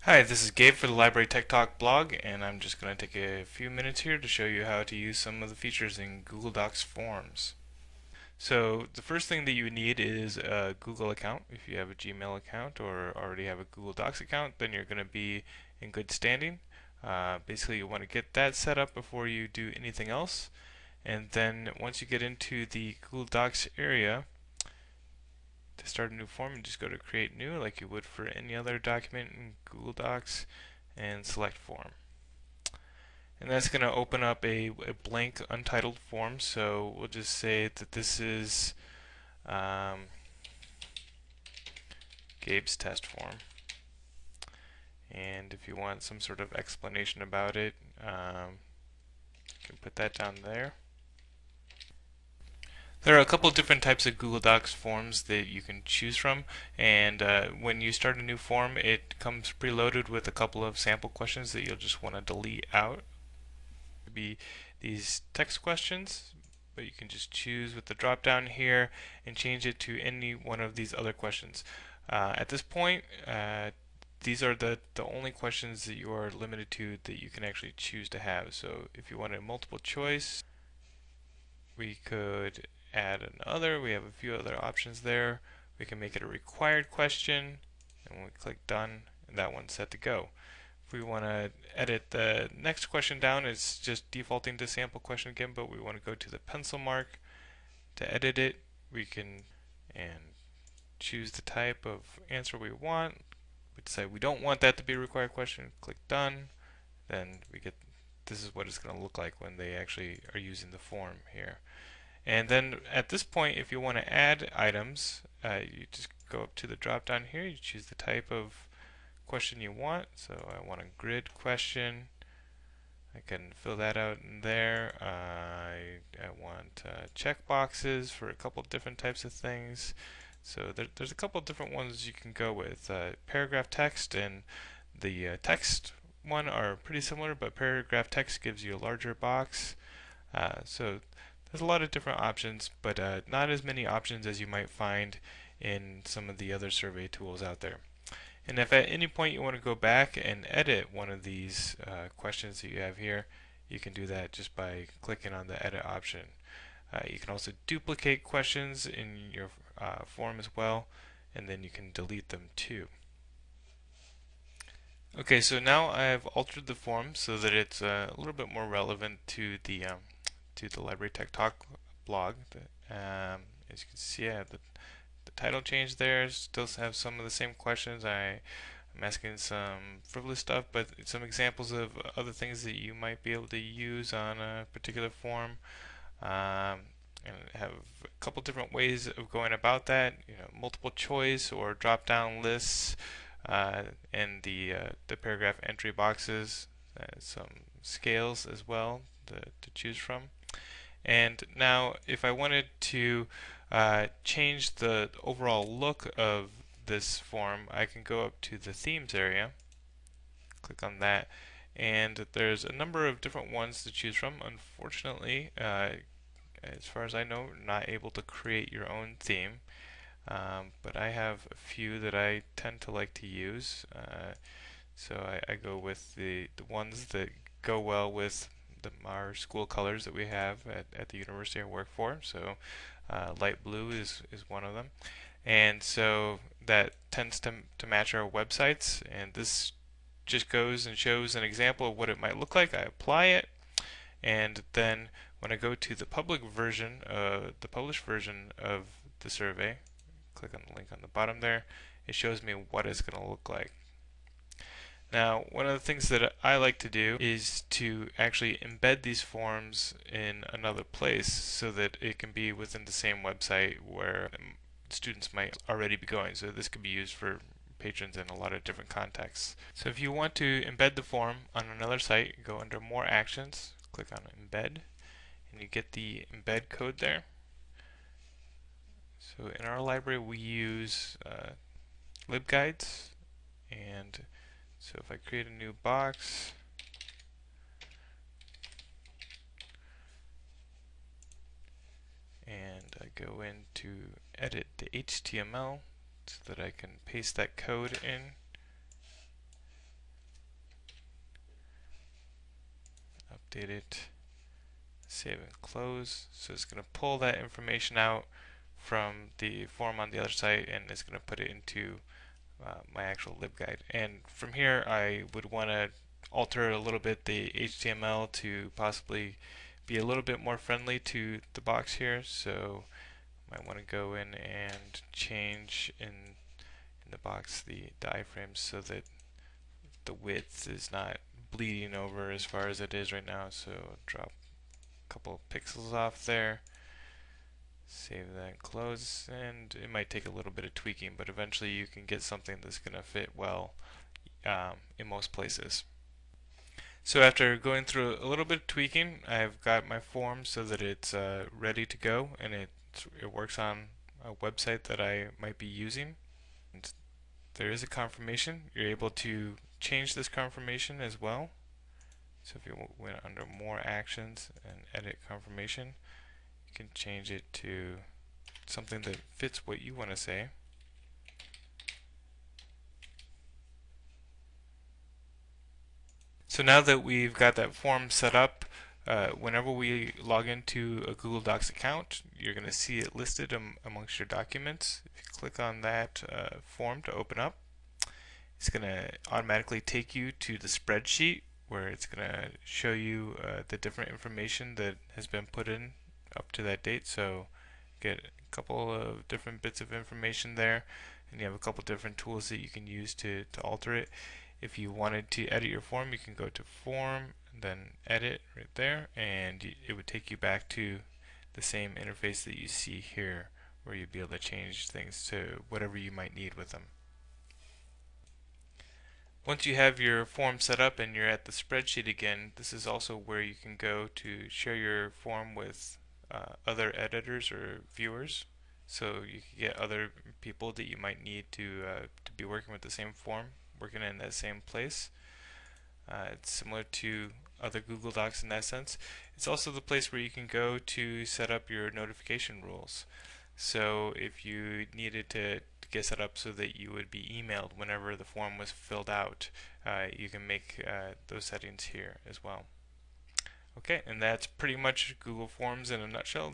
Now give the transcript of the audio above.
Hi, this is Gabe for the Library Tech Talk blog, and I'm just going to take a few minutes here to show you how to use some of the features in Google Docs Forms. So the first thing that you need is a Google account. If you have a Gmail account or already have a Google Docs account, then you're going to be in good standing. Basically, you want to get that set up before you do anything else. And then once you get into the Google Docs area, to start a new form, you just go to Create New like you would for any other document in Google Docs and select Form. And that's going to open up a blank untitled form. So we'll just say that this is Gabe's test form. And if you want some sort of explanation about it, you can put that down there. There are a couple different types of Google Docs forms that you can choose from, and when you start a new form, it comes preloaded with a couple of sample questions that you'll just want to delete out. It could be these text questions, but you can just choose with the drop down here and change it to any one of these other questions. At this point, these are the only questions that you are limited to that you can actually choose to have. So if you wanted multiple choice, we could add another. We have a few other options there. We can make it a required question, and when we click done, and that one's set to go. If we want to edit the next question down, it's just defaulting to sample question again, but we want to go to the pencil mark to edit it. We can and choose the type of answer we want. We decide we don't want that to be a required question, click done, then we get this is what it's going to look like when they actually are using the form here. And then at this point, if you want to add items, you just go up to the drop down here, you choose the type of question you want. So I want a grid question. I can fill that out in there. I want check boxes for a couple different types of things. So there's a couple different ones you can go with. Paragraph text and the text one are pretty similar, but paragraph text gives you a larger box. So there's a lot of different options, but not as many options as you might find in some of the other survey tools out there. And if at any point you want to go back and edit one of these questions that you have here, you can do that just by clicking on the edit option. You can also duplicate questions in your form as well, and then you can delete them too. Okay, so now I've altered the form so that it's a little bit more relevant to the Library Tech Talk blog. As you can see, I have the title change there. Still have some of the same questions. I'm asking some frivolous stuff, but some examples of other things that you might be able to use on a particular form. And have a couple different ways of going about that. Multiple choice or drop-down lists, and the paragraph entry boxes. Some scales as well to choose from. And now, if I wanted to change the overall look of this form, I can go up to the themes area, click on that, and there's a number of different ones to choose from. Unfortunately, as far as I know, not able to create your own theme, but I have a few that I tend to like to use. So I go with the ones that go well with our school colors that we have at the university I work for. So light blue is one of them. And so that tends to match our websites. And this just goes and shows an example of what it might look like. I apply it, and then when I go to the published version of the survey, click on the link on the bottom there, it shows me what it's going to look like. Now, one of the things that I like to do is to actually embed these forms in another place so that it can be within the same website where students might already be going. So this could be used for patrons in a lot of different contexts. So if you want to embed the form on another site, go under More Actions, click on Embed, and you get the embed code there. So in our library we use libguides, and so if I create a new box, and I go in to edit the HTML so that I can paste that code in, update it, save and close. So it's going to pull that information out from the form on the other site, and it's going to put it into my actual libguide. And from here, I would want to alter a little bit the HTML to possibly be a little bit more friendly to the box here. So I might want to go in and change in the box the iframes so that the width is not bleeding over as far as it is right now. So drop a couple pixels off there, save that and close, and it might take a little bit of tweaking, but eventually you can get something that's going to fit well in most places. So after going through a little bit of tweaking, I've got my form so that it's ready to go, and it works on a website that I might be using. And there is a confirmation. You're able to change this confirmation as well. So if you went under more actions and edit confirmation, you can change it to something that fits what you want to say. So now that we've got that form set up, whenever we log into a Google Docs account, you're going to see it listed amongst your documents. If you click on that form to open up, it's going to automatically take you to the spreadsheet where it's going to show you the different information that has been put in up to that date. So get a couple of different bits of information there, and you have a couple different tools that you can use to alter it. If you wanted to edit your form, you can go to Form and then Edit right there, and it would take you back to the same interface that you see here, where you'd be able to change things to whatever you might need with them. Once you have your form set up and you're at the spreadsheet again, this is also where you can go to share your form with other editors or viewers. So you can get other people that you might need to be working with the same form, working in that same place. It's similar to other Google Docs in that sense. It's also the place where you can go to set up your notification rules. So if you needed to get set up so that you would be emailed whenever the form was filled out, you can make those settings here as well. Okay, and that's pretty much Google Forms in a nutshell.